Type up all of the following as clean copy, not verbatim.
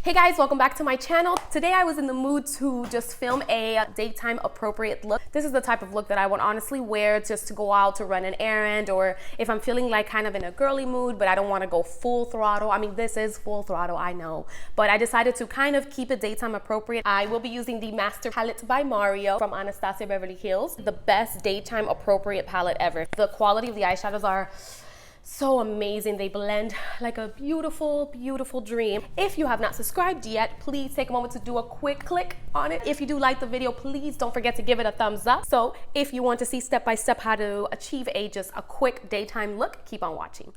Hey guys, welcome back to my channel. Today I was in the mood to just film a daytime appropriate look. This is the type of look that I would honestly wear just to go out to run an errand, or if I'm feeling like kind of in a girly mood but I don't want to go full throttle. I mean, this is full throttle, I know, but I decided to kind of keep it daytime appropriate. I will be using the Master Palette by Mario from Anastasia Beverly Hills. The best daytime appropriate palette ever. The quality of the eyeshadows are so amazing. They blend like a beautiful, beautiful dream. If you have not subscribed yet, please take a moment to do a quick click on it. If you do like the video, please don't forget to give it a thumbs up. So if you want to see step-by-step how to achieve just a quick daytime look, keep on watching.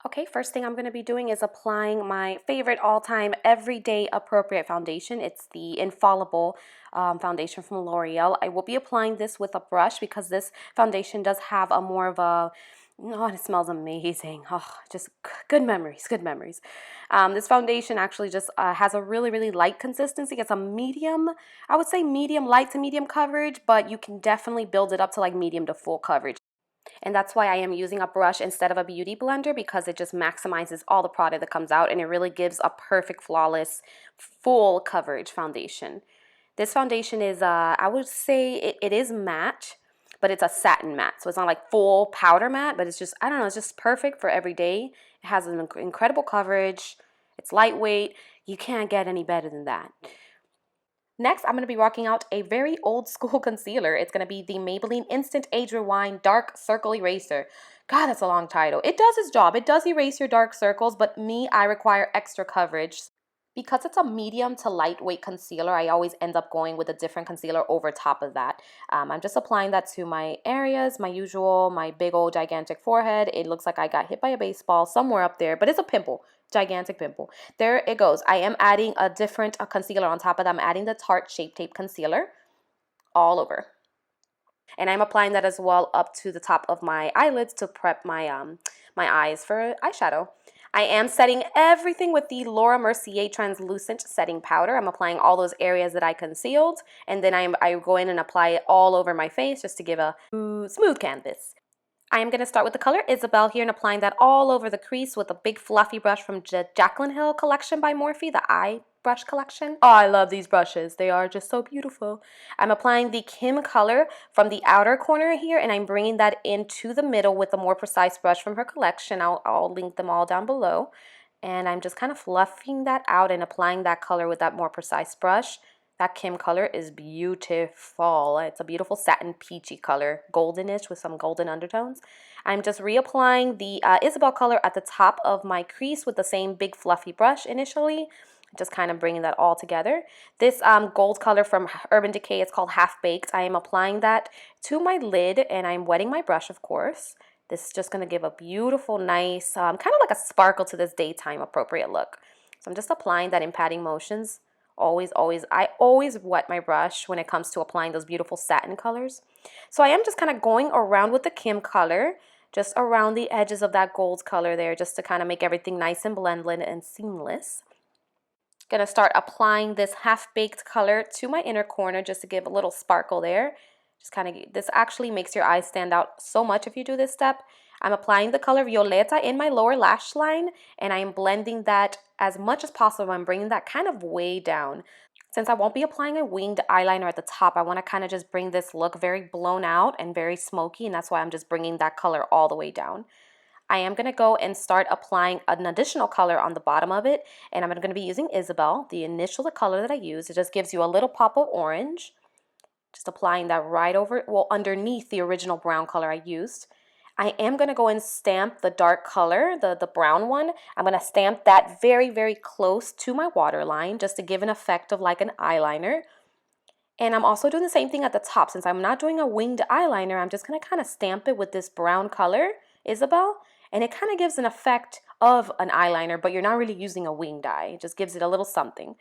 Okay, first thing I'm going to be doing is applying my favorite all-time everyday appropriate foundation. It's the Infallible foundation from L'Oreal. I will be applying this with a brush because this foundation does have a more of a it smells amazing. Oh, just good memories, good memories. This foundation actually just has a really, really light consistency. It's a medium, I would say medium light to medium coverage, but you can definitely build it up to like medium to full coverage. And that's why I am using a brush instead of a beauty blender, because it just maximizes all the product that comes out and it really gives a perfect, flawless, full coverage foundation. This foundation is, I would say it is matte, but it's a satin matte. So it's not like full powder matte, but it's just, I don't know, it's just perfect for every day. It has an incredible coverage. It's lightweight. You can't get any better than that. Next, I'm going to be rocking out a very old school concealer. It's going to be the Maybelline Instant Age Rewind Dark Circle Eraser. God, that's a long title. It does its job. It does erase your dark circles, but I require extra coverage. Because it's a medium to lightweight concealer, I always end up going with a different concealer over top of that. I'm just applying that to my areas, my big old gigantic forehead. It looks like I got hit by a baseball somewhere up there, but it's a pimple, gigantic pimple. There it goes. I am adding a different concealer on top of that. I'm adding the Tarte Shape Tape Concealer all over. And I'm applying that as well up to the top of my eyelids to prep my eyes for eyeshadow. I am setting everything with the Laura Mercier Translucent Setting Powder. I'm applying all those areas that I concealed, and then I go in and apply it all over my face just to give a smooth canvas. I am going to start with the color Isabel here and applying that all over the crease with a big fluffy brush from Jaclyn Hill collection by Morphe, the eye brush collection. Oh, I love these brushes. They are just so beautiful. I'm applying the Kim color from the outer corner here, and I'm bringing that into the middle with a more precise brush from her collection. I'll link them all down below. And I'm just kind of fluffing that out and applying that color with that more precise brush. That Kim color is beautiful. It's a beautiful satin peachy color, goldenish with some golden undertones. I'm just reapplying the Isabel color at the top of my crease with the same big fluffy brush initially. Just kind of bringing that all together. This gold color from Urban Decay, it's called Half Baked. I am applying that to my lid and I'm wetting my brush, of course. This is just going to give a beautiful, nice, kind of like a sparkle to this daytime appropriate look. So I'm just applying that in patting motions. I always wet my brush when it comes to applying those beautiful satin colors. So I am just kind of going around with the Kim color, just around the edges of that gold color there, just to kind of make everything nice and blended and seamless. Gonna start applying this half-baked color to my inner corner just to give a little sparkle there. Just kind of, this actually makes your eyes stand out so much if you do this step. I'm applying the color Violeta in my lower lash line, and I am blending that as much as possible. I'm bringing that kind of way down. Since I won't be applying a winged eyeliner at the top, I want to kind of just bring this look very blown out and very smoky, and that's why I'm just bringing that color all the way down. I am going to go and start applying an additional color on the bottom of it, and I'm going to be using Isabel, the initial color that I use. It just gives you a little pop of orange. Just applying that right over, well, underneath the original brown color I used. I am going to go and stamp the dark color, the brown one. I'm going to stamp that very, very close to my waterline just to give an effect of like an eyeliner. And I'm also doing the same thing at the top. Since I'm not doing a winged eyeliner, I'm just going to kind of stamp it with this brown color, Isabel. And it kind of gives an effect of an eyeliner, but you're not really using a winged eye. It just gives it a little something.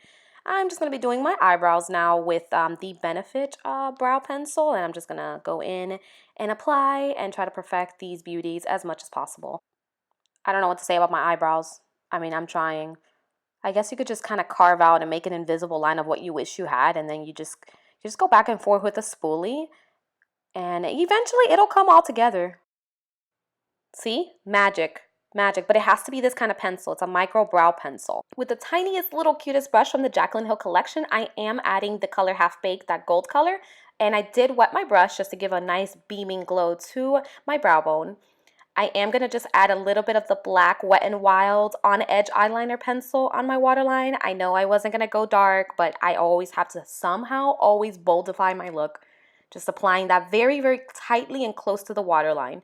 I'm just going to be doing my eyebrows now with the Benefit brow pencil, and I'm just going to go in and apply and try to perfect these beauties as much as possible. I don't know what to say about my eyebrows. I mean, I'm trying. I guess you could just kind of carve out and make an invisible line of what you wish you had, and then you just go back and forth with a spoolie, and eventually it'll come all together. See? Magic. Magic, but it has to be this kind of pencil. It's a micro brow pencil. With the tiniest little cutest brush from the Jaclyn Hill collection, I am adding the color Half Baked, that gold color, and I did wet my brush just to give a nice beaming glow to my brow bone. I am going to just add a little bit of the black Wet n Wild On Edge eyeliner pencil on my waterline. I know I wasn't going to go dark, but I always have to somehow always boldify my look. Just applying that very, very tightly and close to the waterline.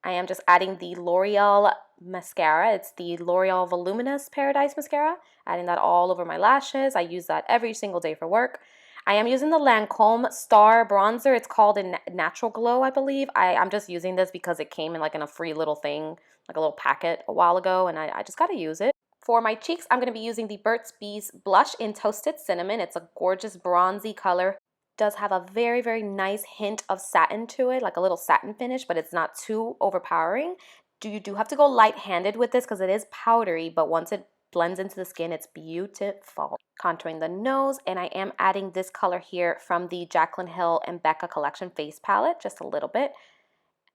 I am just adding the L'Oreal mascara. It's the L'Oreal Voluminous Paradise Mascara. Adding that all over my lashes. I use that every single day for work. I am using the Lancome Star Bronzer. It's called a Natural Glow, I believe. I'm just using this because it came in like in a free little thing, like a little packet a while ago, and I just got to use it. For my cheeks, I'm going to be using the Burt's Bees Blush in Toasted Cinnamon. It's a gorgeous bronzy color. Does have a very, very nice hint of satin to it, like a little satin finish, but it's not too overpowering. You do have to go light-handed with this because it is powdery, but once it blends into the skin, it's beautiful. Contouring the nose, and I am adding this color here from the Jaclyn Hill and Becca collection face palette, just a little bit.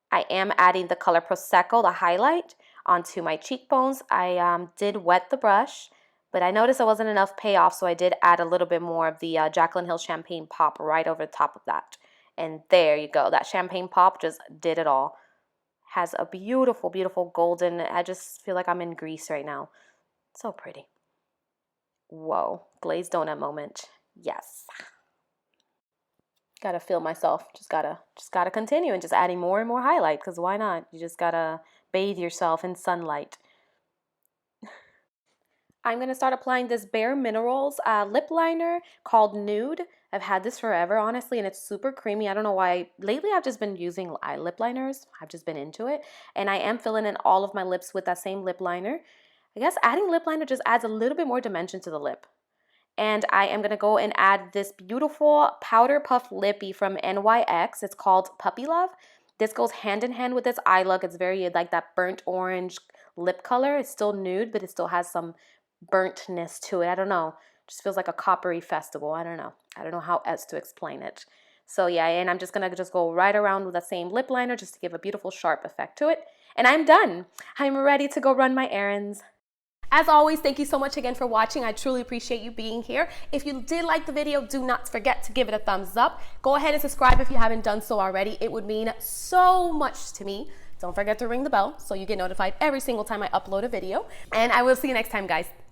I am adding the color Prosecco, the highlight, onto my cheekbones. I did wet the brush, but I noticed there wasn't enough payoff, so I did add a little bit more of the Jaclyn Hill Champagne Pop right over the top of that. And there you go. That Champagne Pop just did it all. Has a beautiful, beautiful golden, I just feel like I'm in Greece right now. So pretty. Whoa, glazed donut moment. Yes. Gotta feel myself. Just gotta continue and just adding more and more highlight, because why not? You just gotta bathe yourself in sunlight. I'm going to start applying this Bare Minerals lip liner called Nude. I've had this forever, honestly, and it's super creamy. I don't know why. Lately, I've just been using lip liners. I've just been into it. And I am filling in all of my lips with that same lip liner. I guess adding lip liner just adds a little bit more dimension to the lip. And I am going to go and add this beautiful Powder Puff Lippy from NYX. It's called Puppy Love. This goes hand in hand with this eye look. It's very like that burnt orange lip color. It's still nude, but it still has some burntness to it. I don't know. It just feels like a coppery festival. I don't know how else to explain it. So yeah, and I'm just gonna go right around with that same lip liner just to give a beautiful sharp effect to it. And I'm done. I'm ready to go run my errands. As always, thank you so much again for watching. I truly appreciate you being here. If you did like the video, do not forget to give it a thumbs up. Go ahead and subscribe if you haven't done so already. It would mean so much to me. Don't forget to ring the bell so you get notified every single time I upload a video. And I will see you next time, guys.